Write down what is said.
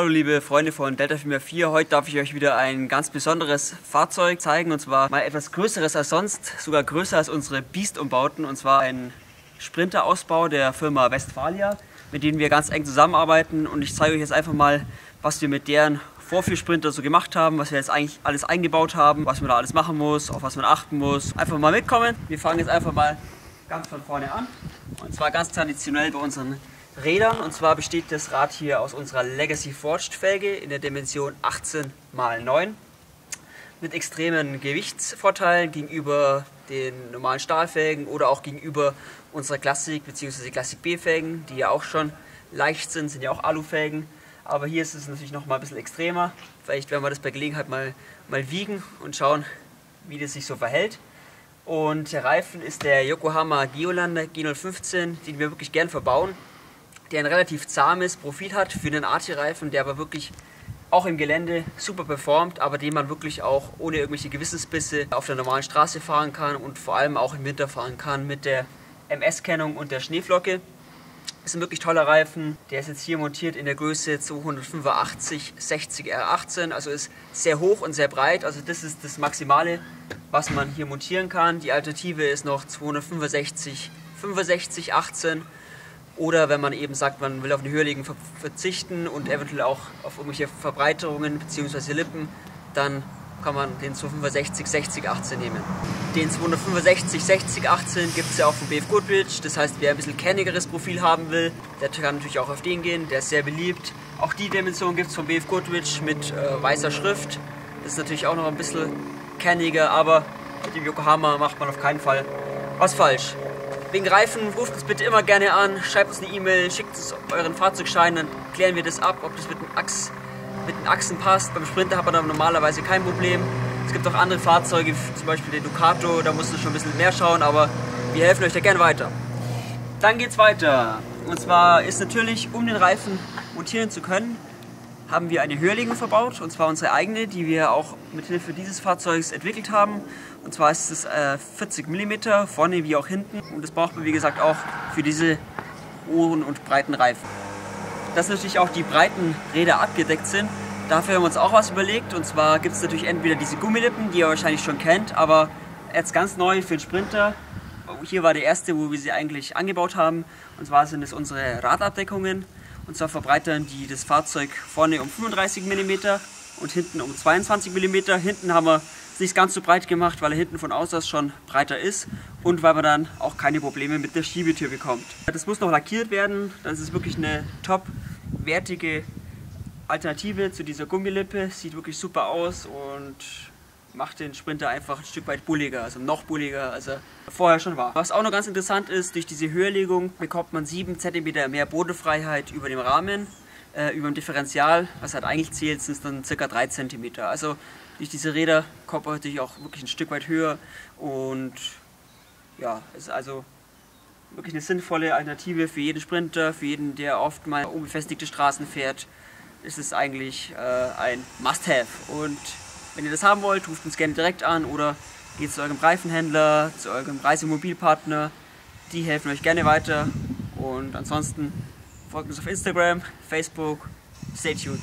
Hallo liebe Freunde von Delta 4x4, heute darf ich euch wieder ein ganz besonderes Fahrzeug zeigen und zwar mal etwas größeres als sonst, sogar größer als unsere Beast-Umbauten und zwar ein Sprinter-Ausbau der Firma Westfalia, mit denen wir ganz eng zusammenarbeiten und ich zeige euch jetzt einfach mal, was wir mit deren Vorführsprinter so gemacht haben, was wir jetzt eigentlich alles eingebaut haben, was man da alles machen muss, auf was man achten muss. Einfach mal mitkommen. Wir fangen jetzt einfach mal ganz von vorne an und zwar ganz traditionell bei unseren Rädern, und zwar besteht das Rad hier aus unserer Legacy Forged Felge in der Dimension 18×9 mit extremen Gewichtsvorteilen gegenüber den normalen Stahlfelgen oder auch gegenüber unserer Classic bzw. Classic B Felgen, die ja auch schon leicht sind ja auch Alufelgen, aber hier ist es natürlich noch mal ein bisschen extremer. Vielleicht werden wir das bei Gelegenheit mal wiegen und schauen, wie das sich so verhält. Und der Reifen ist der Yokohama Geolander G015, den wir wirklich gern verbauen, der ein relativ zahmes Profil hat für einen AT-Reifen, der aber wirklich auch im Gelände super performt, aber den man wirklich auch ohne irgendwelche Gewissensbisse auf der normalen Straße fahren kann und vor allem auch im Winter fahren kann mit der MS-Kennung und der Schneeflocke. Ist ein wirklich toller Reifen, der ist jetzt hier montiert in der Größe 285/60 R18, also ist sehr hoch und sehr breit, also das ist das Maximale, was man hier montieren kann. Die Alternative ist noch 265/65/18. Oder wenn man eben sagt, man will auf eine Höherlegung verzichten und eventuell auch auf irgendwelche Verbreiterungen bzw. Lippen, dann kann man den 265/60/18 nehmen. Den 265/60/18 gibt es ja auch von BF Goodrich, das heißt, wer ein bisschen kernigeres Profil haben will, der kann natürlich auch auf den gehen, der ist sehr beliebt. Auch die Dimension gibt es von BF Goodrich mit weißer Schrift, das ist natürlich auch noch ein bisschen kerniger, aber mit dem Yokohama macht man auf keinen Fall was falsch. Wegen Reifen, ruft uns bitte immer gerne an, schreibt uns eine E-Mail, schickt uns euren Fahrzeugschein, dann klären wir das ab, ob das mit den Achsen passt. Beim Sprinter hat man da normalerweise kein Problem. Es gibt auch andere Fahrzeuge, zum Beispiel den Ducato, da musst du schon ein bisschen mehr schauen, aber wir helfen euch da gerne weiter. Dann geht's weiter. Und zwar ist natürlich, um den Reifen montieren zu können, haben wir eine Höherlegung verbaut, und zwar unsere eigene, die wir auch mit Hilfe dieses Fahrzeugs entwickelt haben. Und zwar ist es 40 mm, vorne wie auch hinten, und das braucht man wie gesagt auch für diese hohen und breiten Reifen. Dass natürlich auch die breiten Räder abgedeckt sind, dafür haben wir uns auch was überlegt, und zwar gibt es natürlich entweder diese Gummilippen, die ihr wahrscheinlich schon kennt, aber jetzt ganz neu für den Sprinter. Hier war der erste, wo wir sie eigentlich angebaut haben, und zwar sind es unsere Radabdeckungen. Und zwar verbreitern die das Fahrzeug vorne um 35 mm und hinten um 22 mm. Hinten haben wir es nicht ganz so breit gemacht, weil er hinten von außen aus schon breiter ist und weil man dann auch keine Probleme mit der Schiebetür bekommt. Das muss noch lackiert werden, das ist wirklich eine top-wertige Alternative zu dieser Gummilippe. Sieht wirklich super aus und macht den Sprinter einfach ein Stück weit bulliger, also noch bulliger, als er vorher schon war. Was auch noch ganz interessant ist, durch diese Höherlegung bekommt man 7 cm mehr Bodenfreiheit über dem Rahmen, über dem Differential, was halt eigentlich zählt, sind es dann ca. 3 cm. Also durch diese Räder kommt man natürlich auch wirklich ein Stück weit höher und ja, ist also wirklich eine sinnvolle Alternative für jeden Sprinter, für jeden, der oft mal unbefestigte Straßen fährt, ist es eigentlich ein Must-Have. Und wenn ihr das haben wollt, ruft uns gerne direkt an oder geht zu eurem Reifenhändler, zu eurem Reisemobilpartner. Die helfen euch gerne weiter. Und ansonsten folgt uns auf Instagram, Facebook. Stay tuned.